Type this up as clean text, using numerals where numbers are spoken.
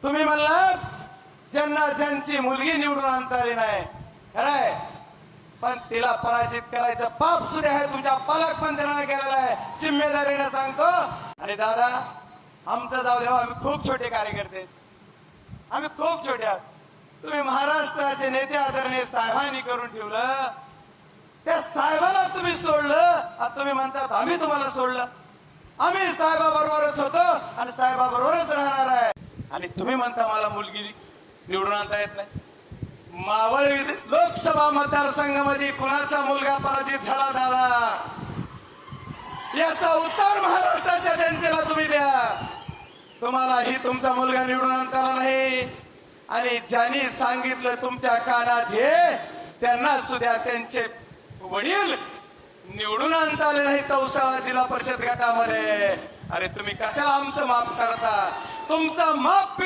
तुम्ही म्हणलात ज्यांना ज्यांची मुलगी निवडून आणता आली नाही, खरंय, पण तिला पराजित करायचं पाप सुद्धा आहे तुमच्या पालकमंत्र्यांना केलेलं आहे, जिम्मेदारीने सांगतो. आणि दादा, आमचं जाऊ द्या, आम्ही खूप छोटे कार्यकर्ते, आम्ही खूप छोटे आहोत. तुम्ही महाराष्ट्राचे नेते आदरणीय साहेबांनी करून ठेवलं, त्या साहेबाला तुम्ही सोडलं. आता तुम्ही म्हणतात आम्ही तुम्हाला सोडलं. आम्ही साहेबाबरोबरच होतो आणि साहेबाबरोबरच राहणार आहे. आणि तुम्ही म्हणता मला मुलगी निवडून आणता येत नाही. मावळ लोकसभा मतदारसंघामध्ये कुणाचा मुलगा पराजित झाला दादा, याचा उत्तर महाराष्ट्राच्या जनतेला तुम्ही द्या. तुम्हालाही तुमचा मुलगा निवडून आणता आला नाही, आणि ज्यांनी सांगितलं तुमच्या कानात हे, त्यांना सुद्धा त्यांचे वडील निवडून आणता आले नाही 64 जिल्हा परिषद गटामध्ये. अरे तुम्ही कशाला आमचं माफ करता? तुमचं माफ